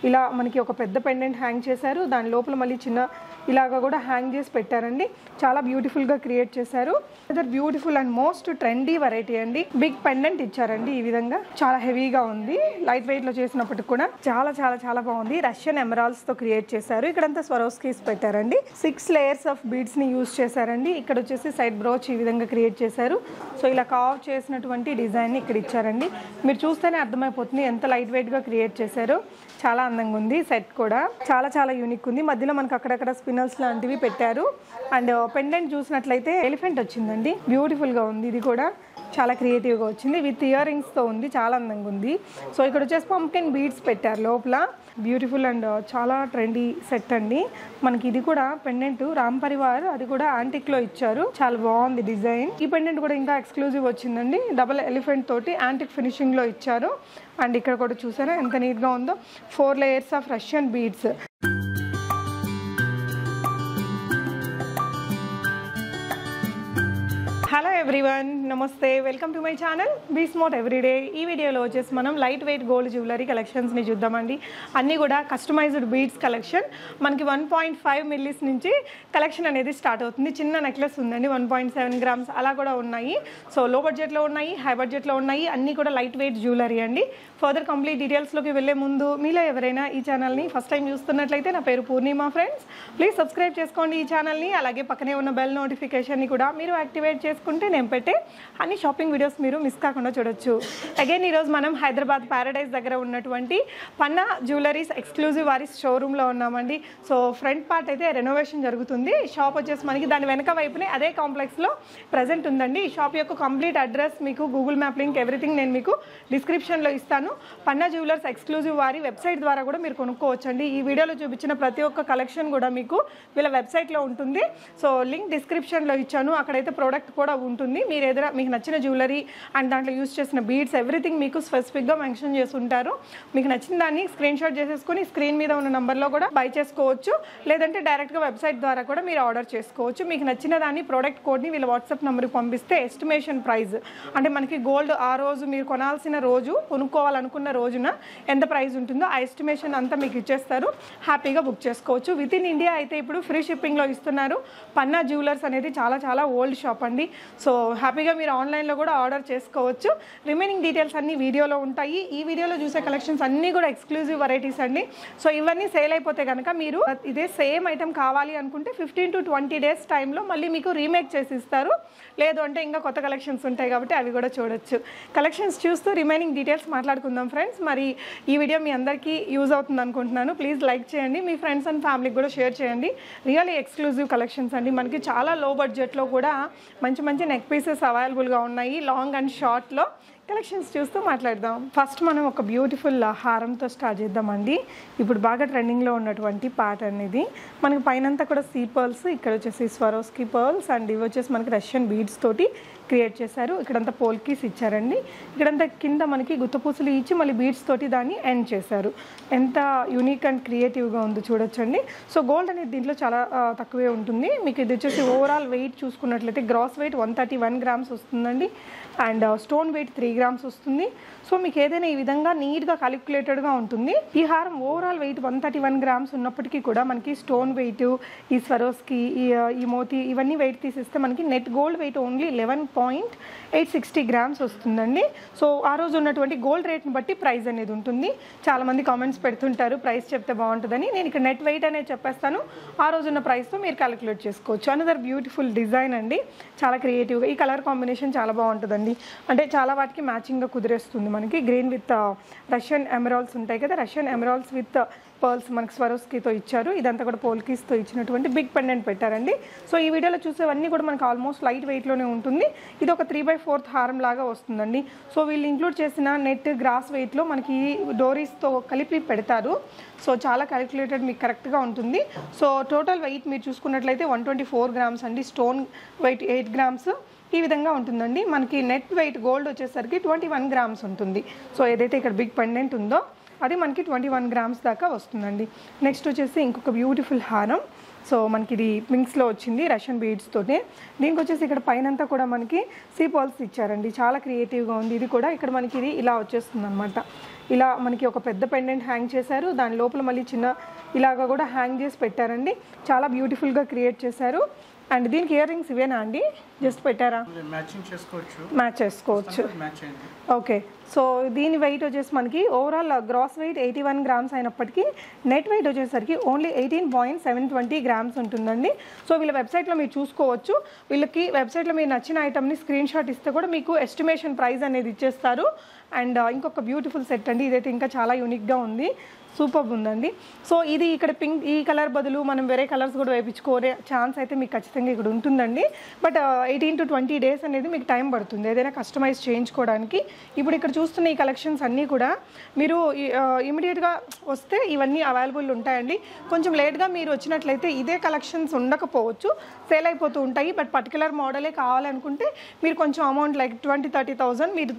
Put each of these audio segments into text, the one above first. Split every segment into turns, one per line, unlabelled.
ఇలా మనకి ఒక పెద్ద పెండెంట్ హ్యాంగ్ చేశారు, దాని లోపల మళ్ళీ చిన్న ఇలాగా కూడా హ్యాంగ్ చేసి పెట్టారండి. చాలా బ్యూటిఫుల్గా క్రియేట్ చేశారు. Other beautiful and most trendy variety అండి. బిగ్ పెండెంట్ ఇచ్చారండి ఈ విధంగా, చాలా హెవీగా ఉంది. లైట్ వెయిట్లో చేసినప్పటికి కూడా చాలా చాలా చాలా బాగుంది. రష్యన్ ఎమరాల్డ్స్తో క్రియేట్ చేశారు. ఇక్కడంతా స్వరోస్కీస్ పెట్టారండి. 6 లేయర్స్ ఆఫ్ బీడ్స్ని యూజ్ చేశారండి. ఇక్కడ వచ్చేసి సైడ్ బ్రోచ్ ఈ విధంగా క్రియేట్ చేశారు. సో ఇలా కావ్ చేసినటువంటి డిజైన్ని ఇక్కడ ఇచ్చారండి. మీరు చూస్తేనే అర్థమైపోతుంది ఎంత లైట్ వెయిట్గా క్రియేట్ చేశారు. చాలా అందంగా ఉంది. సెట్ కూడా చాలా చాలా యూనిక్ ఉంది. మధ్యలో మనకు అక్కడక్కడ స్పిన్నల్స్ లాంటివి పెట్టారు. అండ్ పెండెంట్ చూసినట్లయితే ఎలిఫెంట్ వచ్చిందండి. బ్యూటిఫుల్గా ఉంది. ఇది కూడా చాలా క్రియేటివ్గా వచ్చింది. విత్ ఇయర్ రింగ్స్తో ఉంది. చాలా అందంగా ఉంది. సో ఇక్కడ వచ్చేసి పంప్కిన్ బీడ్స్ పెట్టారు లోపల. బ్యూటిఫుల్ అండ్ చాలా ట్రెండీ సెట్ అండి. మనకి ఇది కూడా పెండెంట్ రామ్ పరివార్, అది కూడా యాంటిక్లో ఇచ్చారు. చాలా బాగుంది డిజైన్. ఈ పెండెంట్ కూడా ఇంకా ఎక్స్క్లూజివ్ వచ్చిందండి. డబుల్ ఎలిఫెంట్ తోటి యాంటిక్ ఫినిషింగ్లో ఇచ్చారు. అండ్ ఇక్కడ కూడా చూసారా ఎంత నీట్గా ఉందో. 4 layers of Russian beads. Hello everyone, నమస్తే, welcome to my channel be smart everyday. ఈ వీడియోలో వచ్చేసి మనం లైట్ వెయిట్ గోల్డ్ జ్యువెలరీ కలెక్షన్స్ని చూద్దామండి. అన్నీ కూడా కస్టమైజ్డ్ బీడ్స్ కలెక్షన్. మనకి 1.5 మిల్లీస్ నుంచి కలెక్షన్ అనేది స్టార్ట్ అవుతుంది. చిన్న నెక్లెస్ ఉందండి, 1.7 గ్రామ్స్ అలా కూడా ఉన్నాయి. సో లో బడ్జెట్లో ఉన్నాయి, హై బడ్జెట్లో ఉన్నాయి. అన్నీ కూడా లైట్ వెయిట్ జ్యువెలరీ అండి. ఫర్దర్ కంప్లీట్ డీటెయిల్స్లోకి వెళ్ళే ముందు మీలో ఎవరైనా ఈ ఛానల్ని ఫస్ట్ టైం చూస్తున్నట్లయితే, నా పేరు పూర్ణిమ ఫ్రెండ్స్, ప్లీజ్ సబ్స్క్రైబ్ చేసుకోండి ఈ ఛానల్ని. అలాగే పక్కనే ఉన్న బెల్ నోటిఫికేషన్ని కూడా మీరు యాక్టివేట్ చేసుకుంటే నేను పెట్టే అన్ని షాపింగ్ వీడియోస్ మీరు మిస్ కాకుండా చూడొచ్చు. అగైన్ ఈరోజు మనం హైదరాబాద్ ప్యారడైజ్ దగ్గర ఉన్నటువంటి పన్నా జ్యువెలరీస్ ఎక్స్క్లూజివ్ వారి షోరూంలో ఉన్నామండి. సో ఫ్రంట్ పార్ట్ అయితే రెనోవేషన్ జరుగుతుంది. షాప్ వచ్చేసి మనకి దాని వెనక వైపునే అదే కాంప్లెక్స్లో ప్రజెంట్ ఉందండి. ఈ షాప్ యొక్క కంప్లీట్ అడ్రస్ మీకు గూగుల్ మ్యాప్ లింక్ ఎవ్రీథింగ్ నేను మీకు డిస్క్రిప్షన్లో ఇస్తాను. పన్నా జ్యువెలర్స్ ఎక్స్క్లూజివ్ వారి వెబ్సైట్ ద్వారా కూడా మీరు కొనుక్కోవచ్చండి. ఈ వీడియోలో చూపించిన ప్రతి ఒక్క కలెక్షన్ కూడా మీకు వీళ్ళ వెబ్సైట్లో ఉంటుంది. సో లింక్ డిస్క్రిప్షన్లో ఇచ్చాను. అక్కడైతే ప్రోడక్ట్ కూడా ఉంటుంది. మీరు ఏదైనా మీకు నచ్చిన జ్యువెలరీ అండ్ దాంట్లో యూజ్ చేసిన బీడ్స్ ఎవ్రీథింగ్ మీకు స్పెసిఫిక్గా మెన్షన్ చేసి ఉంటారు. మీకు నచ్చిన దాన్ని స్క్రీన్ షాట్ చేసేసుకొని స్క్రీన్ మీద ఉన్న నెంబర్లో కూడా బై చేసుకోవచ్చు. లేదంటే డైరెక్ట్గా వెబ్సైట్ ద్వారా కూడా మీరు ఆర్డర్ చేసుకోవచ్చు. మీకు నచ్చిన దాన్ని ప్రోడక్ట్ కోడ్ని వీళ్ళ వాట్సాప్ నెంబర్కి పంపిస్తే ఎస్టిమేషన్ ప్రైస్, అంటే మనకి గోల్డ్ ఆ రోజు మీరు కొనాల్సిన రోజు, కొనుక్కోవాలనుకున్న రోజున ఎంత ప్రైస్ ఉంటుందో ఆ ఎస్టిమేషన్ అంతా మీకు ఇచ్చేస్తారు. హ్యాపీగా బుక్ చేసుకోవచ్చు. విత్ ఇన్ ఇండియా అయితే ఇప్పుడు ఫ్రీ షిప్పింగ్లో ఇస్తున్నారు. పన్నా జ్యువెలర్స్ అనేది చాలా చాలా ఓల్డ్ షాప్ అండి. సో హ్యాపీగా మీరు ఆన్లైన్లో కూడా ఆర్డర్ చేసుకోవచ్చు. రిమైనింగ్ డీటెయిల్స్ అన్నీ వీడియోలో ఉంటాయి. ఈ వీడియోలో చూసే కలెక్షన్స్ అన్నీ కూడా ఎక్స్క్లూజివ్ వెరైటీస్ అండి. సో ఇవన్నీ సేల్ అయిపోతే కనుక మీరు ఇదే సేమ్ ఐటమ్ కావాలి అనుకుంటే 15 to 20 డేస్ టైంలో మళ్ళీ మీకు రీమేక్ చేసి ఇస్తారు. లేదు అంటే ఇంకా కొత్త కలెక్షన్స్ ఉంటాయి కాబట్టి అవి కూడా చూడొచ్చు. కలెక్షన్స్ చూస్తూ రిమైనింగ్ డీటెయిల్స్ మాట్లాడుకుందాం ఫ్రెండ్స్. మరి ఈ వీడియో మీ అందరికీ యూజ్ అవుతుంది అనుకుంటున్నాను. ప్లీజ్ లైక్ చేయండి, మీ ఫ్రెండ్స్ అండ్ ఫ్యామిలీకి కూడా షేర్ చేయండి. రియల్లీ ఎక్స్క్లూజివ్ కలెక్షన్స్ అండి. మనకి చాలా లో బడ్జెట్లో కూడా మంచి మంచి నెక్ పీసెస్ అవైలబుల్గా ఉన్నాయి. లాంగ్ అండ్ షార్ట్లో కలెక్షన్స్ చూస్తూ మాట్లాడదాం. ఫస్ట్ మనం ఒక బ్యూటిఫుల్ హారంతో స్టార్ట్ చేద్దామండి. ఇప్పుడు బాగా ట్రెండింగ్లో ఉన్నటువంటి ప్యాటర్న్ ఇది. మనకి పైనంతా కూడా సీ పర్ల్స్, ఇక్కడ వచ్చేసి స్వరోస్కీ పర్ల్స్ అండ్ ఇవి వచ్చేసి మనకి రష్యన్ బీడ్స్ తోటి క్రియేట్ చేశారు. ఇక్కడంతా పోల్కీస్ ఇచ్చారండి. ఇక్కడంతా కింద మనకి గుత్తపూసలు ఇచ్చి మళ్ళీ బీడ్స్ తోటి దాన్ని ఎండ్ చేశారు. ఎంత యూనిక్ అండ్ క్రియేటివ్గా ఉందో చూడొచ్చండి. సో గోల్డ్ అనేది దీంట్లో చాలా తక్కువే ఉంటుంది. మీకు ఇది వచ్చేసి ఓవరాల్ వెయిట్ చూసుకున్నట్లయితే గ్రాస్ వెయిట్ 131 గ్రామ్స్ వస్తుందండి. అండ్ స్టోన్ వెయిట్ 3 గ్రామ్స్ వస్తుంది. సో మీకు ఏదైనా ఈ విధంగా నీట్గా క్యాలిక్యులేటెడ్గా ఉంటుంది. ఈ హారం ఓవరాల్ వెయిట్ 131 గ్రామ్స్ ఉన్నప్పటికీ కూడా మనకి స్టోన్ వెయిట్, ఈ స్వరోస్కి, ఈ మోతీ ఇవన్నీ వెయిట్ తీసిస్తే మనకి net gold weight only 11.860 grams వస్తుందండి. సో ఆ రోజు ఉన్నటువంటి గోల్డ్ రేట్ని బట్టి ప్రైస్ అనేది ఉంటుంది. చాలామంది కామెంట్స్ పెడుతుంటారు ప్రైస్ చెప్తే బాగుంటుందని. నేను ఇక్కడ నెట్ వెయిట్ అనేది చెప్పేస్తాను. ఆ రోజు ఉన్న ప్రైస్తో మీరు క్యాలిక్యులేట్ చేసుకోవచ్చు. అనదర్ బ్యూటిఫుల్ డిజైన్ అండి. చాలా క్రియేటివ్గా ఈ కలర్ కాంబినేషన్ చాలా బాగుంటుందండి. అంటే చాలా వాటికి మ్యాచింగ్గా కుదిరేస్తుంది. మనకి గ్రీన్ విత్ రష్యన్ ఎమరాల్డ్స్ ఉంటాయి కదా, రష్యన్ ఎమరాల్డ్స్ విత్ పర్ల్స్ మనకి స్వరోస్కీతో ఇచ్చారు. ఇదంతా కూడా పోల్కీస్తో ఇచ్చినటువంటి బిగ్ పెండెంట్ పెట్టారండి. సో ఈ వీడియోలో చూసేవన్నీ కూడా మనకి ఆల్మోస్ట్ లైట్ వెయిట్లోనే ఉంటుంది. ఇది ఒక 3/4 హారం లాగా వస్తుందండి. సో వీళ్ళు ఇంక్లూడ్ చేసిన నెట్ గ్రాస్ వెయిట్లో మనకి డోరీస్తో కలిపి పెడతారు. సో చాలా క్యాలిక్యులేటెడ్ మీకు కరెక్ట్గా ఉంటుంది. సో టోటల్ వెయిట్ మీరు చూసుకున్నట్లయితే 124 గ్రామ్స్ అండి. స్టోన్ వెయిట్ 8 గ్రామ్స్ ఈ విధంగా ఉంటుందండి. మనకి నెట్ వెయిట్ గోల్డ్ వచ్చేసరికి 21 గ్రామ్స్ ఉంటుంది. సో ఏదైతే ఇక్కడ బిగ్ పెండెంట్ ఉందో అది మనకి 21 గ్రామ్స్ దాకా వస్తుందండి. నెక్స్ట్ వచ్చేసి ఇంకొక బ్యూటిఫుల్ హారం. సో మనకి ఇది పింక్స్లో వచ్చింది రష్యన్ బీడ్స్తోనే. దీనికి వచ్చేసి ఇక్కడ పైనంతా కూడా మనకి సీ పర్ల్స్ ఇచ్చారండి, చాలా క్రియేటివ్గా ఉంది. ఇది కూడా ఇక్కడ మనకి ఇది ఇలా వచ్చేస్తుంది అనమాట. ఇలా మనకి ఒక పెద్ద పెండెంట్ హ్యాంగ్ చేశారు, దాని లోపల మళ్ళీ చిన్న ఇలాగా కూడా హ్యాంగ్ చేసి పెట్టారండి. చాలా బ్యూటిఫుల్గా క్రియేట్ చేశారు. అండ్ దీనికి ఇయర్ రింగ్స్ ఇవేనా అండి, జస్ట్ పెట్టారా? మ్యాచ్ చేసుకోవచ్చు. ఓకే, సో దీని వెయిట్ వచ్చేసి మనకి ఓవరాల్ గ్రాస్ వెయిట్ 81 గ్రామ్స్ అయినప్పటికీ నెట్ వెయిట్ వచ్చేసరికి ఓన్లీ 18.720 గ్రామ్స్ ఉంటుందండి. సో వీళ్ళ వెబ్సైట్లో మీరు చూసుకోవచ్చు. వీళ్ళకి వెబ్సైట్లో మీరు నచ్చిన ఐటమ్ని స్క్రీన్ షాట్ ఇస్తే కూడా మీకు ఎస్టిమేషన్ ప్రైస్ అనేది ఇచ్చేస్తారు. అండ్ ఇంకొక బ్యూటిఫుల్ సెట్ అండి, ఇదైతే ఇంకా చాలా యూనిక్గా ఉంది, సూపర్ ఉందండి. సో ఇది ఇక్కడ పింక్, ఈ కలర్ బదులు మనం వేరే కలర్స్ కూడా వేయించుకోరే ఛాన్స్ అయితే మీకు ఖచ్చితంగా ఇక్కడ ఉంటుందండి. బట్ 18 to 20 డేస్ అనేది మీకు టైం పడుతుంది ఏదైనా కస్టమైజ్ చేయించుకోవడానికి. ఇప్పుడు ఇక్కడ చూస్తున్న ఈ కలెక్షన్స్ అన్నీ కూడా మీరు ఇమీడియట్గా వస్తే ఇవన్నీ అవైలబుల్ ఉంటాయండి. కొంచెం లేట్గా మీరు వచ్చినట్లయితే ఇదే కలెక్షన్స్ ఉండకపోవచ్చు, సేల్ అయిపోతూ ఉంటాయి. బట్ పర్టికులర్ మోడలే కావాలనుకుంటే మీరు కొంచెం అమౌంట్ లైక్ 20-30,000 మీరు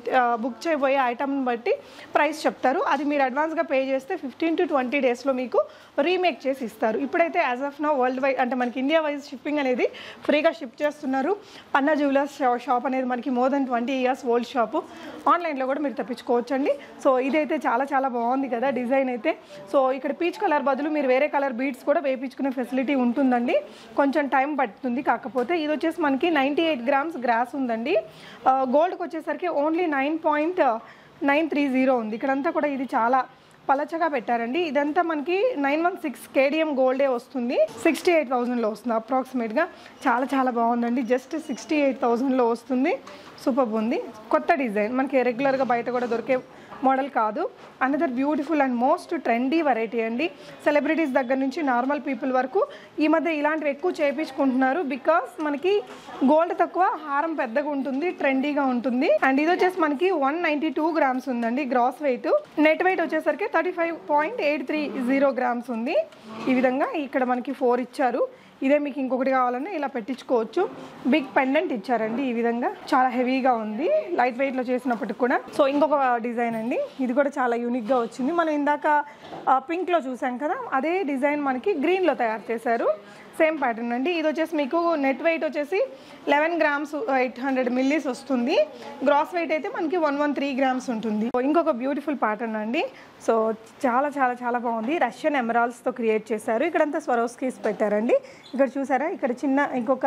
బుక్ చేయబోయే ఐటమ్ని బట్టి ప్రైస్ చెప్తారు. అది మీరు అడ్వాన్స్గా పే చేస్తే 15 to 20 డేస్లో మీకు రీమేక్ చేసి ఇస్తారు. ఇప్పుడైతే as of now worldwide అంటే మనకి ఇండియా వైజ్ షిప్పింగ్ అనేది ఫ్రీగా షిప్ చేస్తున్నారు. పన్నా జ్యువెలర్స్ షాప్ అనేది మనకి more than 20 years old shop, ఆన్లైన్లో కూడా మీరు తెప్పించుకోవచ్చండి. సో ఇదైతే చాలా చాలా బాగుంది కదా డిజైన్ అయితే. సో ఇక్కడ పీచ్ కలర్ బదులు మీరు వేరే కలర్ బీడ్స్ కూడా వేయించుకునే ఫెసిలిటీ ఉంటుందండి, కొంచెం టైం పడుతుంది. కాకపోతే ఇది వచ్చేసి మనకి 98 గ్రామ్స్ గ్రాస్ ఉందండి. గోల్డ్కి వచ్చేసరికి ఓన్లీ 9.930 ఉంది. ఇక్కడంతా కూడా ఇది చాలా పలచగా పెట్టారండి. ఇదంతా మనకి 916 KDM గోల్డే వస్తుంది, 68,000లో వస్తుంది అప్రాక్సిమేట్గా. చాలా చాలా బాగుందండి, జస్ట్ 68,000లో వస్తుంది. సూపర్ ఉంది, కొత్త డిజైన్, మనకి రెగ్యులర్గా బయట కూడా దొరికే మోడల్ కాదు. Another beautiful and most trendy variety అండి. సెలబ్రిటీస్ దగ్గర నుంచి నార్మల్ పీపుల్ వరకు ఈ మధ్య ఇలాంటివి ఎక్కువ చేయించుకుంటున్నారు. బికాస్ మనకి గోల్డ్ తక్కువ, హారం పెద్దగా ఉంటుంది, ట్రెండీగా ఉంటుంది. అండ్ ఇది వచ్చేసి మనకి 192 గ్రామ్స్ ఉందండి గ్రాస్ వెయిట్. నెట్ వెయిట్ వచ్చేసరికి 35.830 గ్రామ్స్ ఉంది. ఈ విధంగా ఇక్కడ మనకి 4 ఇచ్చారు. ఇదే మీకు ఇంకొకటి కావాలన్నా ఇలా పెట్టించుకోవచ్చు. బిగ్ పెండెంట్ ఇచ్చారండి, ఈ విధంగా చాలా హెవీగా ఉంది, లైట్ వెయిట్లో చేసినప్పటికి కూడా. సో ఇంకొక డిజైన్ అండి, ఇది కూడా చాలా యూనిక్గా వచ్చింది. మనం ఇందాక పింక్లో చూసాం కదా, అదే డిజైన్ మనకి గ్రీన్లో తయారు చేశారు, సేమ్ ప్యాటర్న్ అండి. ఇది వచ్చేసి మీకు నెట్ వెయిట్ వచ్చేసి 11 గ్రామ్స్ 800 మిల్లీస్ వస్తుంది. గ్రాస్ వెయిట్ అయితే మనకి 113 గ్రామ్స్ ఉంటుంది. ఇంకొక బ్యూటిఫుల్ ప్యాటర్న్ అండి. సో చాలా చాలా చాలా బాగుంది, రష్యన్ ఎమరాల్డ్స్తో క్రియేట్ చేశారు. ఇక్కడంతా స్వరోస్కీస్ పెట్టారండి. ఇక్కడ చూసారా, ఇక్కడ చిన్న ఇంకొక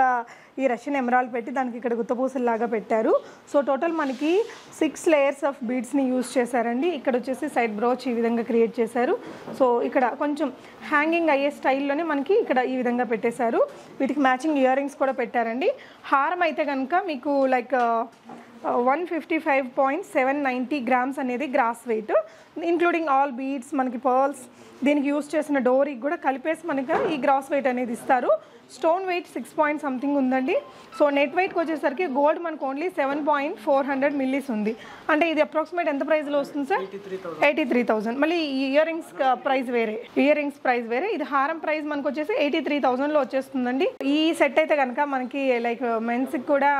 ఈ రష్యన్ ఎమరాల్డ్ పెట్టి దానికి ఇక్కడ గుత్తపూసల్లాగా పెట్టారు. సో టోటల్ మనకి 6 లేయర్స్ ఆఫ్ బీడ్స్ని యూజ్ చేశారండి. ఇక్కడ వచ్చేసి సైడ్ బ్రోచ్ ఈ విధంగా క్రియేట్ చేశారు. సో ఇక్కడ కొంచెం హ్యాంగింగ్ అయ్యే స్టైల్లోనే మనకి ఇక్కడ ఈ విధంగా పెట్టేశారు. వీటికి మ్యాచింగ్ ఇయర్ రింగ్స్ కూడా పెట్టారండి. హారం అయితే కనుక మీకు లైక్ 155.790 గ్రామ్స్ అనేది gross weight, including all beads, మనకి పర్ల్స్, దీనికి యూజ్ చేసిన డోరీకి కూడా కలిపేసి మనకి ఈ గ్రాస్ వెయిట్ అనేది ఇస్తారు. స్టోన్ వెయిట్ 6 పాయింట్ సంథింగ్ ఉందండి. సో నెట్ వెయిట్కి వచ్చేసరికి గోల్డ్ మనకు ఓన్లీ 7.400 మిల్లీస్ ఉంది. అంటే ఇది అప్రాక్సిమేట్ ఎంత ప్రైస్లో వస్తుంది సార్? 83,000. మళ్ళీ ఈ ఇయర్ రింగ్స్ ప్రైస్ వేరే, ఇయర్ రింగ్స్ ప్రైస్ వేరే. ఇది హారం ప్రైస్ మనకు వచ్చేసి 83,000లో వచ్చేస్తుందండి. ఈ సెట్ అయితే కనుక మనకి లైక్ మెన్స్కి కూడా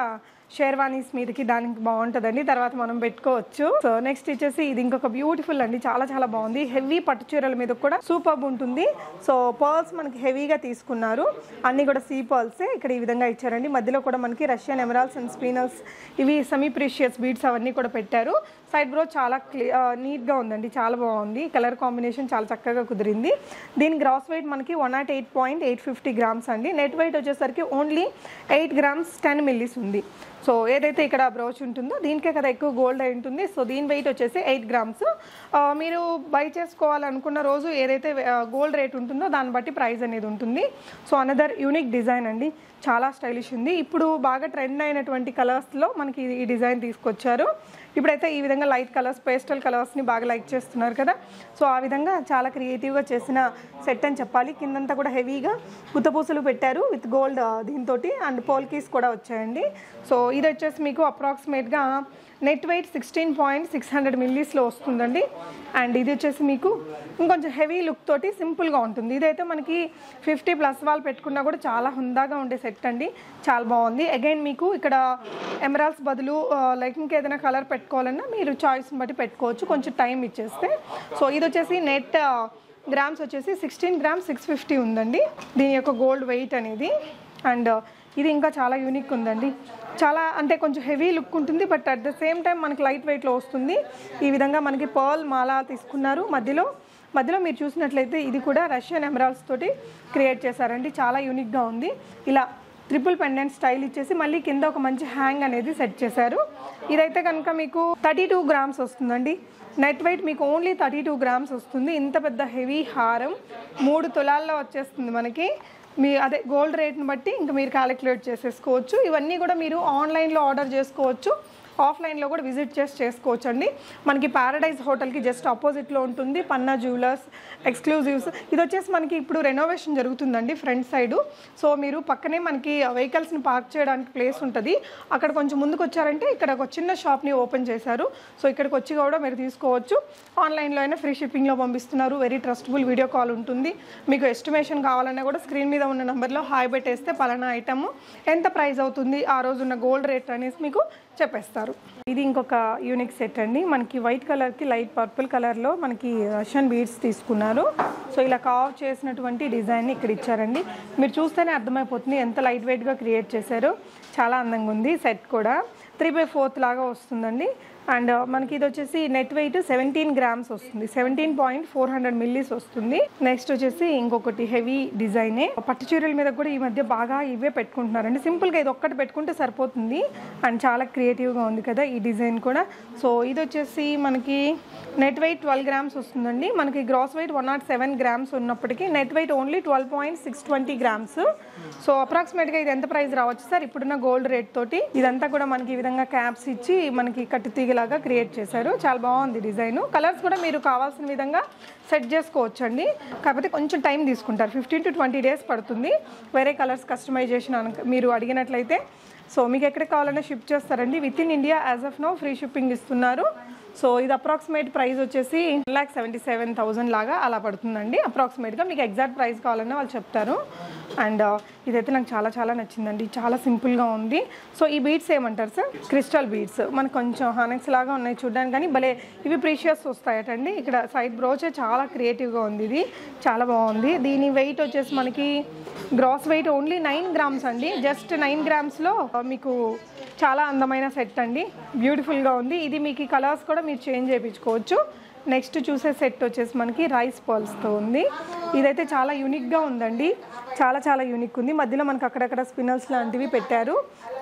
షేర్వానీస్ మీదకి దానికి బాగుంటుందండి, తర్వాత మనం పెట్టుకోవచ్చు. సో నెక్స్ట్ వచ్చేసి ఇది ఇంకొక బ్యూటిఫుల్ అండి, చాలా చాలా బాగుంది. హెవీ పట్టు చీరల మీద కూడా సూపర్ ఉంటుంది. సో పర్ల్స్ మనకి హెవీగా తీసుకున్నారు, అన్నీ కూడా సీ పర్ల్సే ఇక్కడ ఈ విధంగా ఇచ్చారండి. మధ్యలో కూడా మనకి రష్యన్ ఎమరాల్డ్స్ అండ్ స్పీనల్స్, ఇవి సెమీ ప్రీషియస్ బీడ్స్ అవన్నీ కూడా పెట్టారు. సైడ్ బ్రో చాలా నీట్గా ఉందండి, చాలా బాగుంది. కలర్ కాంబినేషన్ చాలా చక్కగా కుదిరింది. దీని గ్రాస్ వెయిట్ మనకి 108.850 గ్రామ్స్ అండి. నెట్ వెయిట్ వచ్చేసరికి ఓన్లీ 8 గ్రామ్స్ 10 మిల్లీస్ ఉంది. సో ఏదైతే ఇక్కడ బ్రోచ్ ఉంటుందో దీనికే కదా ఎక్కువ గోల్డ్ అయి ఉంటుంది. సో దీని వెయిట్ వచ్చేసి 8 గ్రామ్స్. మీరు బై చేసుకోవాలనుకున్న రోజు ఏదైతే గోల్డ్ రేట్ ఉంటుందో దాన్ని బట్టి ప్రైస్ అనేది ఉంటుంది. సో అనదర్ యూనిక్ డిజైన్ అండి, చాలా స్టైలిష్ ఉంది. ఇప్పుడు బాగా ట్రెండ్ అయినటువంటి కలర్స్లో మనకి ఈ డిజైన్ తీసుకొచ్చారు. ఇప్పుడైతే ఈ విధంగా లైట్ కలర్స్, పేస్టల్ కలర్స్ని బాగా లైక్ చేస్తున్నారు కదా. సో ఆ విధంగా చాలా క్రియేటివ్గా చేసిన సెట్ అని చెప్పాలి. కిందంతా కూడా హెవీగా గుత్తపూసలు పెట్టారు విత్ గోల్డ్ దీంతో, అండ్ పోల్కీస్ కూడా వచ్చాయండి. సో ఇది వచ్చేసి మీకు అప్రాక్సిమేట్గా నెట్ వెయిట్ 16.600 మిల్లీస్లో వస్తుందండి. అండ్ ఇది వచ్చేసి మీకు ఇంకొంచెం హెవీ లుక్ తోటి సింపుల్గా ఉంటుంది. ఇదైతే మనకి 50+ వాళ్ళు పెట్టుకున్నా కూడా చాలా హుందాగా ఉండే సెట్ అండి, చాలా బాగుంది. అగైన్ మీకు ఇక్కడ ఎమరాల్డ్స్ బదులు లైక్ ఇంకేదైనా కలర్ పెట్టుకోవాలన్నా మీరు చాయిస్ని బట్టి పెట్టుకోవచ్చు, కొంచెం టైం ఇచ్చేస్తే. సో ఇది వచ్చేసి నెట్ గ్రామ్స్ వచ్చేసి 16 గ్రామ్స్ 650 ఉందండి దీని యొక్క గోల్డ్ వెయిట్ అనేది. అండ్ ఇది ఇంకా చాలా యూనిక్ ఉందండి, చాలా అంటే కొంచెం హెవీ లుక్ ఉంటుంది, but at the same time మనకి లైట్ వెయిట్లో వస్తుంది. ఈ విధంగా మనకి పర్ల్ మాల తీసుకున్నారు. మధ్యలో మీరు చూసినట్లయితే ఇది కూడా రష్యన్ ఎమరాల్డ్స్ తోటి క్రియేట్ చేశారండి, చాలా యూనిక్గా ఉంది. ఇలా ట్రిపుల్ పెండెంట్ స్టైల్ ఇచ్చేసి మళ్ళీ కింద ఒక మంచి హ్యాంగ్ అనేది సెట్ చేశారు. ఇదైతే కనుక మీకు 32 గ్రామ్స్ వస్తుందండి. నెట్ వెయిట్ మీకు ఓన్లీ 32 గ్రామ్స్ వస్తుంది. ఇంత పెద్ద హెవీ హారం 3 తులాల్లో వచ్చేస్తుంది మనకి. మీ అదే గోల్డ్ రేట్ని బట్టి ఇంకా మీరు క్యాలిక్యులేట్ చేసేసుకోవచ్చు. ఇవన్నీ కూడా మీరు ఆన్లైన్లో ఆర్డర్ చేసుకోవచ్చు, ఆఫ్లైన్లో కూడా విజిట్ చేసి చేసుకోవచ్చు అండి. మనకి ప్యారడైజ్ హోటల్కి జస్ట్ ఆపోజిట్లో ఉంటుంది పన్నా జ్యువెలర్స్ ఎక్స్క్లూజివ్స్. ఇది వచ్చేసి మనకి ఇప్పుడు రెనోవేషన్ జరుగుతుందండి ఫ్రంట్ సైడు. సో మీరు పక్కనే మనకి వెహికల్స్ని పార్క్ చేయడానికి ప్లేస్ ఉంటుంది. అక్కడ కొంచెం ముందుకు వచ్చారంటే ఇక్కడ ఒక చిన్న షాప్ని ఓపెన్ చేశారు. సో ఇక్కడికి వచ్చి కూడా మీరు తీసుకోవచ్చు. ఆన్లైన్లో అయినా ఫ్రీ షిప్పింగ్లో పంపిస్తున్నారు. వెరీ ట్రస్టబుల్ వీడియో కాల్ ఉంటుంది. మీకు ఎస్టిమేషన్ కావాలన్నా కూడా స్క్రీన్ మీద ఉన్న నెంబర్లో హాయ్ పెట్టేస్తే పలానా ఐటమ్ ఎంత ప్రైస్ అవుతుంది, ఆ రోజు ఉన్న గోల్డ్ రేట్ అనేసి మీకు చెప్పేస్తారు. ఇది ఇంకొక యూనిక్ సెట్ అండి. మనకి వైట్ కలర్కి లైట్ పర్పుల్ కలర్లో మనకి రష్యన్ బీడ్స్ తీసుకున్నారు. సో ఇలా కావ్ చేసినటువంటి డిజైన్ని ఇక్కడ ఇచ్చారండి. మీరు చూస్తేనే అర్థమైపోతుంది ఎంత లైట్ వెయిట్గా క్రియేట్ చేశారు. చాలా అందంగా ఉంది. సెట్ కూడా 3/4 లాగా వస్తుందండి. అండ్ మనకి ఇది వచ్చేసి నెట్ వెయిట్ 17 గ్రామ్స్ వస్తుంది, 17.400 మిల్లీస్ వస్తుంది. నెక్స్ట్ వచ్చేసి ఇంకొకటి హెవీ డిజైనే. పట్టు చీరల మీద కూడా ఈ మధ్య బాగా ఇవే పెట్టుకుంటున్నారండి. సింపుల్గా ఇది ఒక్కటి పెట్టుకుంటే సరిపోతుంది. అండ్ చాలా క్రియేటివ్గా ఉంది కదా ఈ డిజైన్ కూడా. సో ఇది వచ్చేసి మనకి నెట్ వెయిట్ 12 గ్రామ్స్ వస్తుందండి. మనకి గ్రాస్ వెయిట్ 107 గ్రామ్స్ ఉన్నప్పటికీ net weight only 12.620 grams. So అప్రాక్సిమేట్గా ఇది ఎంత ప్రైస్ రావచ్చు సార్ ఇప్పుడున్న గోల్డ్ రేట్ తోటి? ఇదంతా కూడా మనకి ఈ విధంగా క్యాప్స్ ఇచ్చి మనకి కట్టు తీగలాగా క్రియేట్ చేశారు. చాలా బాగుంది డిజైన్. కలర్స్ కూడా మీరు కావాల్సిన విధంగా సెట్ చేసుకోవచ్చు అండి. కాకపోతే కొంచెం టైం తీసుకుంటారు, 15 to 20 డేస్ పడుతుంది. వేరే కలర్స్ కస్టమైజేషన్ మీరు అడిగినట్లయితే సో మీకు ఎక్కడికి కావాలన్నా షిప్ చేస్తారండి. Within India as of now free shipping ఇస్తున్నారు. సో ఇది అప్రాక్సిమేట్ ప్రైస్ వచ్చేసి 1,77,000 లాగా అలా పడుతుందండి అప్రాక్సిమేట్గా. మీకు ఎగ్జాక్ట్ ప్రైస్ కావాలన్నా వాళ్ళు చెప్తారు. అండ్ ఇదైతే నాకు చాలా చాలా నచ్చిందండి, చాలా సింపుల్గా ఉంది. సో ఈ బీడ్స్ ఏమంటారు సార్? Crystal beads. మనకు కొంచెం హానెక్స్ లాగా ఉన్నాయి చూడడానికి, కానీ భలే ఇవి ప్రీషియస్ వస్తాయటండి. ఇక్కడ సైడ్ బ్రోచే చాలా క్రియేటివ్గా ఉంది. ఇది చాలా బాగుంది. దీని వెయిట్ వచ్చేసి మనకి గ్రాస్ వెయిట్ ఓన్లీ 9 గ్రామ్స్ అండి. జస్ట్ 9 గ్రామ్స్లో మీకు చాలా అందమైన సెట్ అండి. బ్యూటిఫుల్గా ఉంది. ఇది మీకు ఈ కలర్స్ కూడా మీరు చేంజ్ చేయించుకోవచ్చు. నెక్స్ట్ చూసే సెట్ వచ్చేసి మనకి రైస్ పర్ల్స్తో ఉంది. ఇదైతే చాలా యూనిక్గా ఉందండి, చాలా చాలా యూనిక్ ఉంది. మధ్యలో మనకు అక్కడక్కడ స్పినల్స్ లాంటివి పెట్టారు.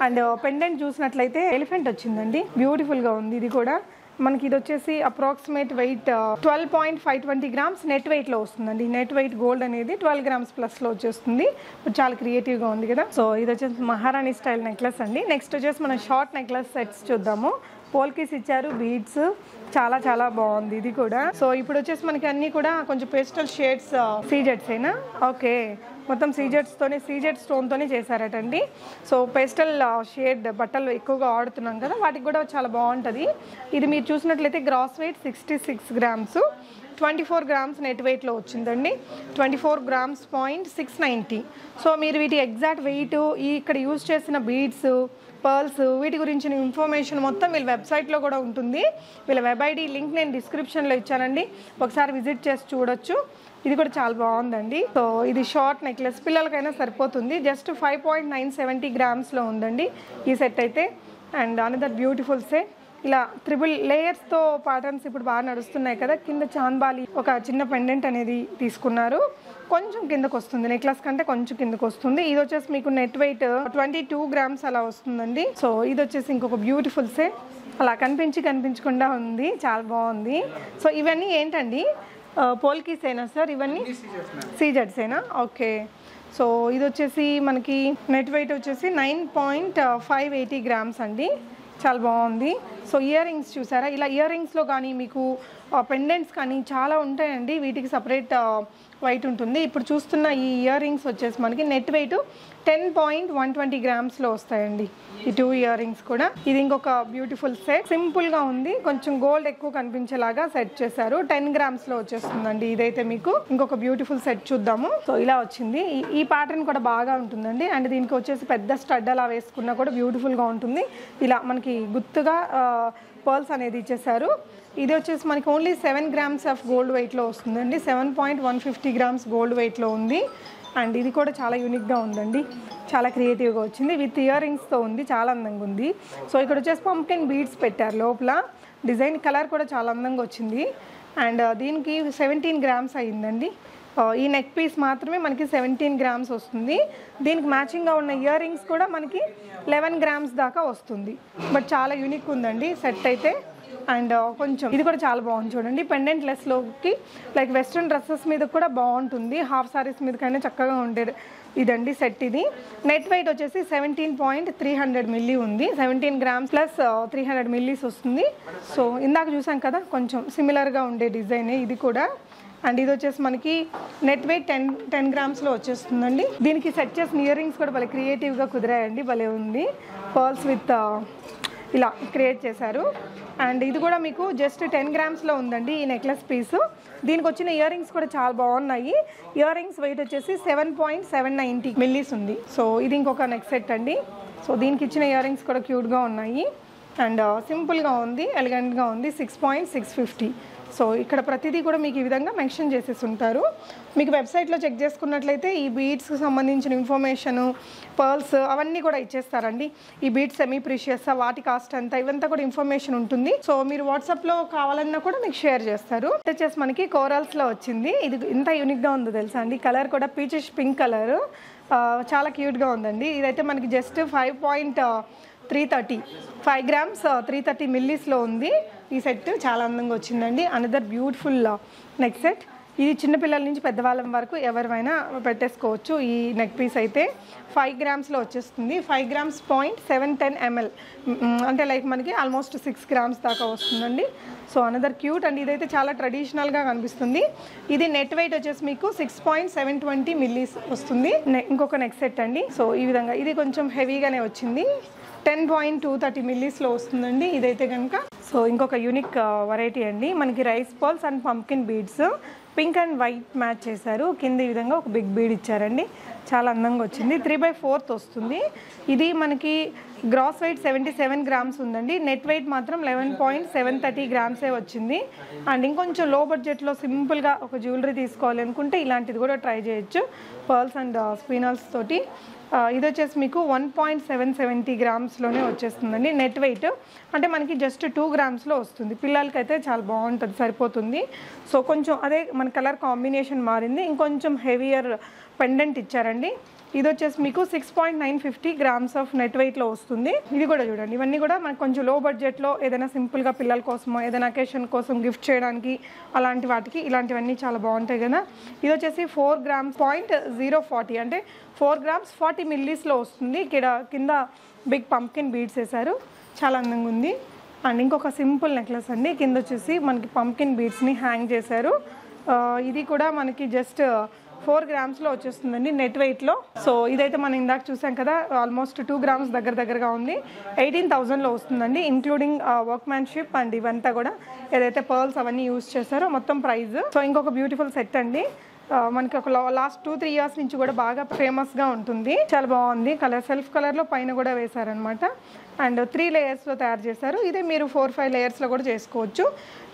అండ్ పెండెంట్ చూసినట్లయితే ఎలిఫెంట్ వచ్చిందండి, బ్యూటిఫుల్గా ఉంది. ఇది కూడా మనకి ఇది వచ్చేసి అప్రాక్సిమేట్ వెయిట్ 12.520 గ్రామ్స్ నెట్ వెయిట్లో వస్తుందండి. నెట్ వెయిట్ గోల్డ్ అనేది 12 గ్రామ్స్ ప్లస్లో వచ్చేస్తుంది. చాలా క్రియేటివ్గా ఉంది కదా. సో ఇది వచ్చేసి మహారాణి స్టైల్ నెక్లెస్ అండి. నెక్స్ట్ వచ్చేసి మనం షార్ట్ నెక్లెస్ సెట్స్ చూద్దాము. పోల్కీస్ ఇచ్చారు, బీడ్స్, చాలా చాలా బాగుంది ఇది కూడా. సో ఇప్పుడు వచ్చేసి మనకి అన్నీ కూడా కొంచెం పేస్టల్ షేడ్స్ సీజెట్స్ అయినా ఓకే, మొత్తం సీజెడ్ స్టోన్తోనే చేశారటండి. సో పేస్టల్ షేడ్ బట్టలు ఎక్కువగా ఆడుతున్నాం కదా, వాటికి కూడా చాలా బాగుంటుంది. ఇది మీరు చూసినట్లయితే gross weight 66 grams, 24 grams net వెయిట్లో వచ్చిందండి. 24 గ్రామ్స్ 0.690. సో మీరు వీటి ఎగ్జాక్ట్ వెయిట్, ఇక్కడ యూజ్ చేసిన బీడ్స్, పర్ల్స్, వీటి గురించిన ఇన్ఫర్మేషన్ మొత్తం వీళ్ళ వెబ్సైట్లో కూడా ఉంటుంది. వీళ్ళ వెబ్ ఐడి లింక్ నేను డిస్క్రిప్షన్లో ఇచ్చానండి, ఒకసారి విజిట్ చేసి చూడొచ్చు. ఇది కూడా చాలా బాగుందండి. సో ఇది షార్ట్ నెక్లెస్, పిల్లలకైనా సరిపోతుంది. జస్ట్ 5.970 గ్రామ్స్లో ఉందండి ఈ సెట్ అయితే. And another beautiful set. ఇలా త్రిబుల్ లేయర్స్తో ప్యాటర్న్స్ ఇప్పుడు బాగా నడుస్తున్నాయి కదా. కింద చాంబాలి ఒక చిన్న పెండెంట్ అనేది తీసుకున్నారు. కొంచెం కిందకు వస్తుంది, నెక్లెస్ కంటే కొంచెం కిందకు వస్తుంది. ఇది వచ్చేసి మీకు నెట్ వెయిట్ 22 గ్రామ్స్ అలా వస్తుందండి. సో ఇది వచ్చేసి ఇంకొక బ్యూటిఫుల్ సెట్, అలా కనిపించకుండా ఉంది, చాలా బాగుంది. సో ఇవన్నీ ఏంటండి? పోల్కీస్ అయినా సార్? ఇవన్నీ సీజెడ్సేనా? ఓకే. సో ఇది వచ్చేసి మనకి నెట్ వెయిట్ వచ్చేసి 9.580 గ్రామ్స్ అండి. చాలా బాగుంది. సో ఇయర్ రింగ్స్ చూసారా? ఇలా ఇయర్ రింగ్స్లో కానీ మీకు పెండెంట్స్ కానీ చాలా ఉంటాయండి. వీటికి సపరేట్ వైట్ ఉంటుంది. ఇప్పుడు చూస్తున్న ఈ ఇయర్ రింగ్స్ వచ్చేసి మనకి నెట్ వెయిట్ 10.120 గ్రామ్స్లో వస్తాయండి ఈ 2 ఇయర్ రింగ్స్ కూడా. ఇది ఇంకొక బ్యూటిఫుల్ సెట్, సింపుల్గా ఉంది, కొంచెం గోల్డ్ ఎక్కువ కనిపించేలాగా సెట్ చేశారు. 10 గ్రామ్స్లో వచ్చేస్తుందండి ఇదైతే మీకు. ఇంకొక బ్యూటిఫుల్ సెట్ చూద్దాము. సో ఇలా వచ్చింది. ఈ ప్యాటర్న్ కూడా బాగా ఉంటుందండి. అండ్ దీనికి వచ్చేసి పెద్ద స్టడ్ అలా వేసుకున్నా కూడా బ్యూటిఫుల్గా ఉంటుంది. ఇలా మనకి గుర్తుగా పర్ల్స్ అనేది ఇచ్చేసారు. ఇది వచ్చేసి మనకి ఓన్లీ 7 grams ఆఫ్ గోల్డ్ వెయిట్లో వస్తుందండి. 7.150 grams గోల్డ్ వెయిట్లో ఉంది. అండ్ ఇది కూడా చాలా యూనిక్గా ఉందండి, చాలా క్రియేటివ్గా వచ్చింది. విత్ ఇయర్ రింగ్స్తో ఉంది, చాలా అందంగా ఉంది. సో ఇక్కడ వచ్చేసి పంప్కిన్ బీడ్స్ పెట్టారు లోపల. డిజైన్ కలర్ కూడా చాలా అందంగా వచ్చింది. అండ్ దీనికి 17 grams అయ్యిందండి. ఈ నెక్ పీస్ మాత్రమే మనకి 17 grams వస్తుంది. దీనికి మ్యాచింగ్గా ఉన్న ఇయర్ రింగ్స్ కూడా మనకి 11 grams దాకా వస్తుంది. బట్ చాలా యూనిక్ ఉందండి సెట్ అయితే. అండ్ కొంచెం ఇది కూడా చాలా బాగుంది చూడండి, పెండెంట్ లెస్లోకి లైక్ వెస్ట్రన్ డ్రెస్సెస్ మీద కూడా బాగుంటుంది, హాఫ్ సారీస్ మీదకైనా చక్కగా ఉండే ఇదండి సెట్. ఇది నెట్ వెయిట్ వచ్చేసి 17.300 మిల్లీ ఉంది. 17 grams ప్లస్ 300 మిల్లీస్ వస్తుంది. సో ఇందాక చూసాం కదా కొంచెం సిమిలర్గా ఉండే డిజైన్ ఇది కూడా. అండ్ ఇది వచ్చేసి మనకి నెట్ వెయిట్ 10 gramsలో వచ్చేస్తుందండి. దీనికి సెట్ చేసిన ఇయర్ రింగ్స్ కూడా భలే క్రియేటివ్గా కుదిరాయండి, భలే ఉంది. పర్ల్స్ విత్ ఇలా క్రియేట్ చేశారు. అండ్ ఇది కూడా మీకు జస్ట్ 10 grams ఉందండి ఈ నెక్లెస్ పీసు. దీనికి వచ్చిన ఇయర్ రింగ్స్ కూడా చాలా బాగున్నాయి. ఇయర్ రింగ్స్ వెయిట్ వచ్చేసి 7.790 మిల్లీస్ ఉంది. సో ఇది ఇంకొక నెక్ సెట్ అండి. సో దీనికి ఇచ్చిన ఇయర్ రింగ్స్ కూడా క్యూట్గా ఉన్నాయి. అండ్ సింపుల్గా ఉంది, ఎలిగెంట్గా ఉంది. 6.650. సో ఇక్కడ ప్రతిదీ కూడా మీకు ఈ విధంగా మెన్షన్ చేసేసి ఉంటారు. మీకు వెబ్సైట్లో చెక్ చేసుకున్నట్లయితే ఈ బీడ్స్కి సంబంధించిన ఇన్ఫర్మేషను, పర్ల్స్ అవన్నీ కూడా ఇచ్చేస్తారండి. ఈ బీడ్స్ సెమీ ప్రీషియస్, వాటి కాస్ట్ ఎంత, ఇవంతా కూడా ఇన్ఫర్మేషన్ ఉంటుంది. సో మీరు వాట్సాప్లో కావాలన్నా కూడా మీకు షేర్ చేస్తారు. వచ్చేసి మనకి కోరల్స్లో వచ్చింది. ఇది ఇంత యూనిక్గా ఉందో తెలుసా అండి. కలర్ కూడా పీచిష్ పింక్ కలర్, చాలా క్యూట్గా ఉందండి. ఇదైతే మనకి జస్ట్ 5.330 5 grams 330 మిల్లీస్లో ఉంది. ఈ సెట్ చాలా అందంగా వచ్చిందండి. Another beautiful neck set. ఇది చిన్నపిల్లల నుంచి పెద్దవాళ్ళ వరకు ఎవరైనా పెట్టేసుకోవచ్చు. ఈ నెక్ పీస్ అయితే 5 grams వచ్చేస్తుంది. 5 grams 0.710 ml అంటే లైక్ మనకి ఆల్మోస్ట్ 6 grams దాకా వస్తుందండి. సో అనదర్ క్యూట్ అండి. ఇదైతే చాలా ట్రెడిషనల్గా కనిపిస్తుంది. ఇది నెట్ వెయిట్ వచ్చేసి మీకు 6.720 మిల్లీస్ వస్తుంది. ఇంకొక నెక్ సెట్ అండి. సో ఈ విధంగా ఇది కొంచెం హెవీగానే వచ్చింది. 10.230 మిల్లీస్లో వస్తుందండి ఇదైతే కనుక. సో ఇంకొక యూనిక్ వెరైటీ అండి. మనకి rice pearls and pumpkin beads pink and white match చేశారు. కింద ఈ విధంగా ఒక బిగ్ బీడ్ ఇచ్చారండి, చాలా అందంగా వచ్చింది. 3/4 వస్తుంది. ఇది మనకి గ్రాస్ వెయిట్ 77 grams ఉందండి. నెట్ వెయిట్ మాత్రం 11.730 grams వచ్చింది. అండ్ ఇంకొంచెం లో బడ్జెట్లో సింపుల్గా ఒక జ్యువెలరీ తీసుకోవాలి అనుకుంటే ఇలాంటిది కూడా ట్రై చేయొచ్చు, పర్ల్స్ అండ్ స్పినల్స్ తోటి. ఇది వచ్చేసి మీకు 1.770 గ్రామ్స్లోనే వచ్చేస్తుందండి నెట్ వెయిట్. అంటే మనకి జస్ట్ 2 గ్రామ్స్లో వస్తుంది. పిల్లలకైతే చాలా బాగుంటుంది, సరిపోతుంది. సో కొంచెం అదే మన కలర్ కాంబినేషన్ మారింది. ఇంకొంచెం హెవియర్ పెండెంట్ ఇచ్చారండి. ఇది వచ్చేసి మీకు 6.950 గ్రామ్స్ ఆఫ్ నెట్ వెయిట్లో వస్తుంది. ఇది కూడా చూడండి, ఇవన్నీ కూడా మనకు కొంచెం లో బడ్జెట్లో ఏదైనా సింపుల్గా పిల్లల కోసమో ఏదైనా అకేషన్ కోసం గిఫ్ట్ చేయడానికి అలాంటి వాటికి ఇలాంటివన్నీ చాలా బాగుంటాయి కదా. ఇది వచ్చేసి 4 grams 0.040 అంటే 4 grams 40 మిల్లీస్లో వస్తుంది. ఇక్కడ కింద బిగ్ పంప్కిన్ బీడ్స్ వేశారు, చాలా అందంగా ఉంది. అండ్ ఇంకొక సింపుల్ నెక్లెస్ అండి. కింద వచ్చేసి మనకి పంప్కిన్ బీడ్స్ని హ్యాంగ్ చేశారు. ఇది కూడా మనకి జస్ట్ 4 గ్రామ్స్లో వచ్చేస్తుందండి నెట్ వెయిట్లో. సో ఇదైతే మనం ఇందాక చూసాం కదా, ఆల్మోస్ట్ 2 గ్రామ్స్ దగ్గరగా ఉంది. 18,000లో వస్తుందండి, ఇంక్లూడింగ్ వర్క్ మ్యాన్షిప్ అండ్ ఇవంతా కూడా ఏదైతే పర్ల్స్ అవన్నీ యూజ్ చేస్తారో మొత్తం ప్రైస్. సో ఇంకొక బ్యూటిఫుల్ సెట్ అండి. మనకి ఒక లాస్ట్ 2-3 years నుంచి కూడా బాగా ఫేమస్గా ఉంటుంది. చాలా బాగుంది. కలర్ సెల్ఫ్ కలర్లో పైన కూడా వేశారనమాట. అండ్ 3 layers తయారు చేశారు. ఇదే మీరు 4-5 layers కూడా చేసుకోవచ్చు.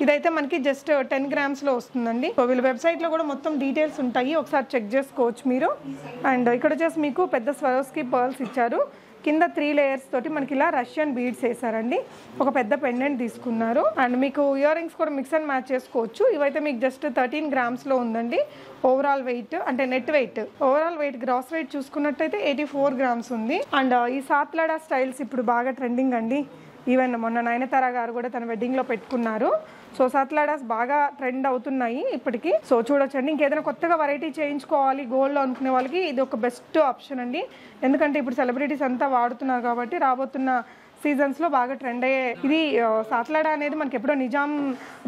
ఇదైతే మనకి జస్ట్ 10 గ్రామ్స్లో వస్తుందండి. సో వీళ్ళ వెబ్సైట్లో కూడా మొత్తం డీటెయిల్స్ ఉంటాయి, ఒకసారి చెక్ చేసుకోవచ్చు మీరు. అండ్ ఇక్కడ వచ్చేసి మీకు పెద్ద స్వరోస్కి పర్ల్స్ ఇచ్చారు. కింద 3 layers తోటి మనకి ఇలా రష్యన్ బీడ్స్ వేసారండి. ఒక పెద్ద పెండెంట్ తీసుకున్నారు. అండ్ మీకు ఇయర్ రింగ్స్ కూడా మిక్స్ అండ్ మ్యాచ్ చేసుకోవచ్చు. ఇవైతే మీకు జస్ట్ 13 గ్రామ్స్లో ఉందండి ఓవరాల్ వెయిట్, అంటే net weight. Overall weight gross weight చూసుకున్నట్టయితే 84 గ్రామ్స్ ఉంది. అండ్ ఈ సాత్లాడా స్టైల్స్ ఇప్పుడు బాగా ట్రెండింగ్ అండి. ఈవెన్ మొన్న నయనతార గారు కూడా తన వెడ్డింగ్లో పెట్టుకున్నారు. సో సాత్లాడాస్ బాగా ట్రెండ్ అవుతున్నాయి ఇప్పటికి. సో చూడొచ్చండి. ఇంకేదైనా కొత్తగా వెరైటీ చేయించుకోవాలి గోల్డ్లో అనుకునే వాళ్ళకి ఇది ఒక బెస్ట్ ఆప్షన్ అండి. ఎందుకంటే ఇప్పుడు సెలబ్రిటీస్ అంతా వాడుతున్నారు కాబట్టి రాబోతున్న సీజన్స్లో బాగా ట్రెండ్ అయ్యే ఇది సాత్లాడా అనేది మనకి ఎప్పుడో నిజాం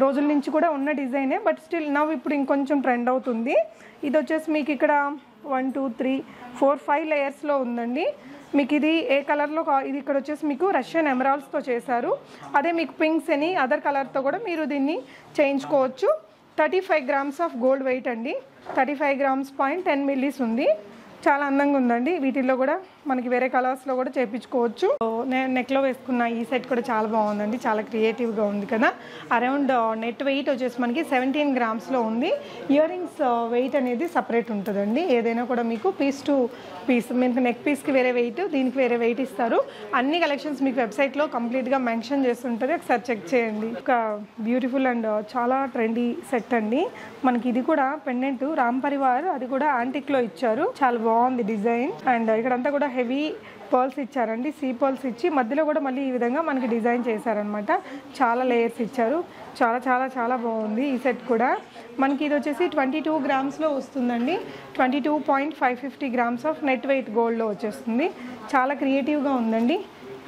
రోజుల నుంచి కూడా ఉన్న డిజైనే, బట్ స్టిల్ నవ్ ఇప్పుడు ఇంకొంచెం ట్రెండ్ అవుతుంది. ఇది వచ్చేసి మీకు ఇక్కడ 1 2 3 4 5 లేయర్స్లో ఉందండి. మీకు ఇది ఏ కలర్లో ఇది ఇక్కడ వచ్చేసి మీకు రష్యన్ ఎమరాల్డ్స్తో చేశారు. అదే మీకు పింక్స్ అని అదర్ కలర్తో కూడా మీరు దీన్ని చేయించుకోవచ్చు. 35 గ్రామ్స్ ఆఫ్ గోల్డ్ వెయిట్ అండి. 35 గ్రామ్స్ 0.10 మిల్లీస్ ఉంది. చాలా అందంగా ఉందండి. వీటిల్లో కూడా మనకి వేరే కలర్స్లో కూడా చేయించుకోవచ్చు. నేను నెక్లో వేసుకున్న ఈ సెట్ కూడా చాలా బాగుందండి, చాలా క్రియేటివ్గా ఉంది కదా. అరౌండ్ నెట్ వెయిట్ వచ్చేసి మనకి 17 గ్రామ్స్లో ఉంది. ఇయర్ రింగ్స్ వెయిట్ అనేది సపరేట్ ఉంటుందండి. ఏదైనా కూడా మీకు పీస్ టు పీస్, మీకు నెక్ పీస్కి వేరే వెయిట్, దీనికి వేరే వెయిట్ ఇస్తారు. అన్ని కలెక్షన్స్ మీకు వెబ్సైట్లో కంప్లీట్గా మెన్షన్ చేస్తుంటుంది, ఒకసారి చెక్ చేయండి. ఒక బ్యూటిఫుల్ అండ్ చాలా ట్రెండీ సెట్ అండి. మనకి ఇది కూడా పెండెంట్ రామ్ పరివార్, అది కూడా యాంటిక్లో ఇచ్చారు. చాలా బాగుంది డిజైన్. అండ్ ఇక్కడంతా కూడా హెవీ పర్ల్స్ ఇచ్చారండి, సీ పర్ల్స్ ఇచ్చి మధ్యలో కూడా మళ్ళీ ఈ విధంగా మనకి డిజైన్ చేశారనమాట. చాలా లేయర్స్ ఇచ్చారు. చాలా చాలా చాలా బాగుంది ఈ సెట్ కూడా. మనకి ఇది వచ్చేసి 22 గ్రామ్స్లో వస్తుందండి. 22.550 గ్రామ్స్ ఆఫ్ నెట్ వెయిట్ గోల్డ్లో వచ్చేస్తుంది. చాలా క్రియేటివ్గా ఉందండి.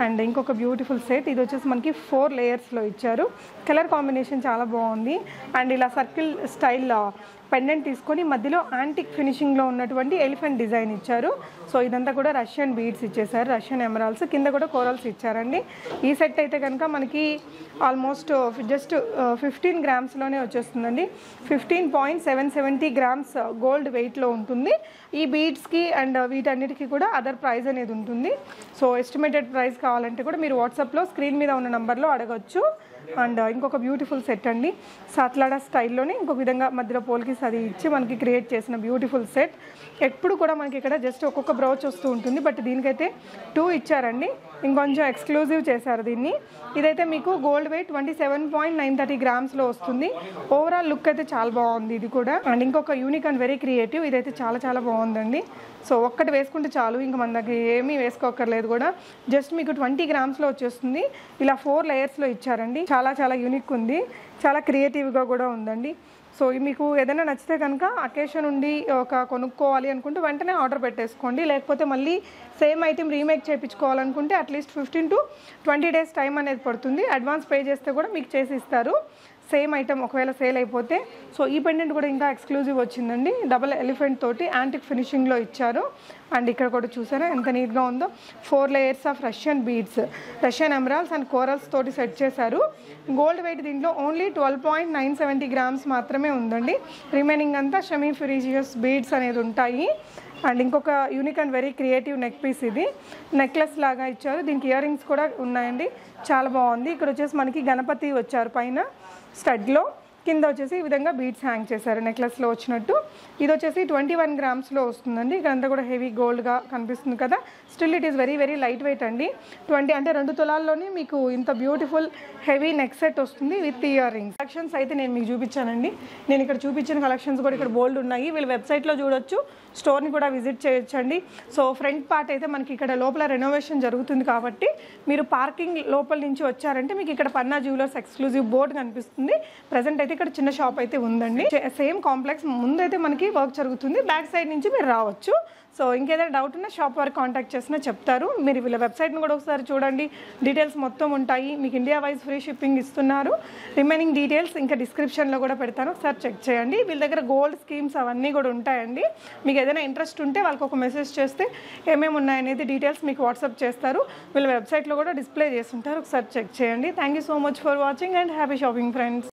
అండ్ ఇంకొక బ్యూటిఫుల్ సెట్, ఇది వచ్చేసి మనకి 4 లేయర్స్లో ఇచ్చారు. కలర్ కాంబినేషన్ చాలా బాగుంది. అండ్ ఇలా సర్కిల్ స్టైల్ పెండెంట్ తీసుకొని మధ్యలో యాంటిక్ ఫినిషింగ్లో ఉన్నటువంటి ఎలిఫెంట్ డిజైన్ ఇచ్చారు. సో ఇదంతా కూడా రష్యన్ బీడ్స్ ఇచ్చేసారు, రష్యన్ ఎమరాల్స్, కింద కూడా కోరల్స్ ఇచ్చారండి. ఈ సెట్ అయితే కనుక మనకి ఆల్మోస్ట్ జస్ట్ 15 గ్రామ్స్లోనే వచ్చేస్తుందండి. 15.770 గ్రామ్స్ గోల్డ్ వెయిట్లో ఉంటుంది. ఈ బీడ్స్కి అండ్ వీటన్నిటికీ కూడా అదర్ ప్రైస్ అనేది ఉంటుంది. సో ఎస్టిమేటెడ్ ప్రైస్ కావాలంటే కూడా మీరు వాట్సాప్లో స్క్రీన్ మీద ఉన్న నెంబర్లో అడగచ్చు. అండ్ ఇంకొక బ్యూటిఫుల్ సెట్ అండి, సాత్లాడా స్టైల్లోనే ఇంకొక విధంగా మధ్యలో పోల్కిస్ అది ఇచ్చి మనకి క్రియేట్ చేసిన బ్యూటిఫుల్ సెట్. ఎప్పుడు కూడా మనకి ఇక్కడ జస్ట్ ఒక్కొక్క బ్రౌచ్ వస్తూ ఉంటుంది, బట్ దీనికైతే 2 ఇచ్చారండి. ఇంకొంచెం ఎక్స్క్లూజివ్ చేశారు దీన్ని. ఇదైతే మీకు గోల్డ్ వెయిట్ 27.930 గ్రామ్స్లో వస్తుంది. ఓవరాల్ లుక్ అయితే చాలా బాగుంది ఇది కూడా. అండ్ ఇంకొక యూనిక్ అండ్ వెరీ క్రియేటివ్, ఇదైతే చాలా చాలా బాగుందండి. సో ఒక్కటి వేసుకుంటే చాలు, ఇంకా మన దగ్గర ఏమీ వేసుకోక్కర్లేదు కూడా. జస్ట్ మీకు 20 గ్రామ్స్లో వచ్చేస్తుంది. ఇలా 4 లేయర్స్లో ఇచ్చారండి. చాలా చాలా యూనిక్ ఉంది, చాలా క్రియేటివ్గా కూడా ఉందండి. సో మీకు ఏదైనా నచ్చితే కనుక అకేషన్ ఉండి ఒక కొనుక్కోవాలి అనుకుంటే వెంటనే ఆర్డర్ పెట్టేసుకోండి. లేకపోతే మళ్ళీ సేమ్ ఐటెం రీమేక్ చేయించుకోవాలనుకుంటే అట్లీస్ట్ 15 to 20 days టైం అనేది పడుతుంది. అడ్వాన్స్ పే చేస్తే కూడా మీకు చేసి ఇస్తారు సేమ్ ఐటమ్ ఒకవేళ సేల్ అయిపోతే. సో ఈ పెండెంట్ కూడా ఇంకా ఎక్స్క్లూజివ్ వచ్చిందండి, డబుల్ ఎలిఫెంట్ తోటి యాంటిక్ ఫినిషింగ్లో ఇచ్చారు. అండ్ ఇక్కడ కూడా చూసారా ఎంత నీట్గా ఉందో. 4 layers of Russian beads, Russian emeralds and corals తోటి సెట్ చేశారు. గోల్డ్ వెయిట్ దీంట్లో ఓన్లీ 12.970 గ్రామ్స్ మాత్రమే ఉందండి. రిమైనింగ్ అంతా సెమీ ఫిరిజియస్ బీడ్స్ అనేది ఉంటాయి. అండ్ ఇంకొక unique and very creative neck piece, ఇది నెక్లెస్ లాగా ఇచ్చారు. దీనికి ఇయర్ రింగ్స్ కూడా ఉన్నాయండి, చాలా బాగుంది. ఇక్కడ వచ్చేసి మనకి గణపతి వచ్చారు పైన స్టడ్లో, కింద వచ్చేసి ఈ విధంగా బీడ్స్ హ్యాంగ్ చేశారు నెక్లెస్లో వచ్చినట్టు. ఇది వచ్చేసి 21 గ్రామ్స్లో వస్తుందండి. ఇక్కడంతా కూడా హెవీ గోల్డ్గా కనిపిస్తుంది కదా. Still it is very very light weight అండి. 20 అంటే 2 తులాల్లోనే మీకు ఇంత బ్యూటిఫుల్ హెవీ నెక్ సెట్ వస్తుంది విత్ ఇయర్ రింగ్స్. కలెక్షన్స్ అయితే నేను మీకు చూపించానండి. నేను ఇక్కడ చూపించిన కలెక్షన్స్ కూడా ఇక్కడ బోల్డ్ ఉన్నాయి, వీళ్ళు వెబ్సైట్లో చూడొచ్చు, స్టోర్ని కూడా విజిట్ చేయొచ్చండి. సో ఫ్రంట్ పార్ట్ అయితే మనకి ఇక్కడ లోపల రెనోవేషన్ జరుగుతుంది కాబట్టి మీరు పార్కింగ్ లోపల నుంచి వచ్చారంటే మీకు ఇక్కడ పన్నా జ్యువెలర్స్ ఎక్స్క్లూజివ్ బోర్డు కనిపిస్తుంది. ప్రజెంట్ అయితే ఇక్కడ చిన్న షాప్ అయితే ఉందండి. సేమ్ కాంప్లెక్స్ ముందైతే మనకి వర్క్ జరుగుతుంది, బ్యాక్ సైడ్ నుంచి మీరు రావచ్చు. సో ఇంకేదైనా డౌట్ ఉన్నా షాప్ వారికి కాంటాక్ట్ చేసినా చెప్తారు. మీరు వీళ్ళ వెబ్సైట్ని కూడా ఒకసారి చూడండి, డీటెయిల్స్ మొత్తం ఉంటాయి. మీకు ఇండియా వైజ్ ఫ్రీ షిప్పింగ్ ఇస్తున్నారు. రిమైనింగ్ డీటెయిల్స్ ఇంకా డిస్క్రిప్షన్లో కూడా పెడతాను, ఒకసారి చెక్ చేయండి. వీళ్ళ దగ్గర గోల్డ్ స్కీమ్స్ అవన్నీ కూడా ఉంటాయండి. మీకు ఏదైనా ఇంట్రెస్ట్ ఉంటే వాళ్ళకి ఒక మెసేజ్ చేస్తే ఏమేమి ఉన్నాయనేది డీటెయిల్స్ మీకు వాట్సాప్ చేస్తారు. వీళ్ళ వెబ్సైట్లో కూడా డిస్ప్లే చేస్తుంటారు, ఒకసారి చెక్ చేయండి. Thank you so much for watching and happy shopping friends.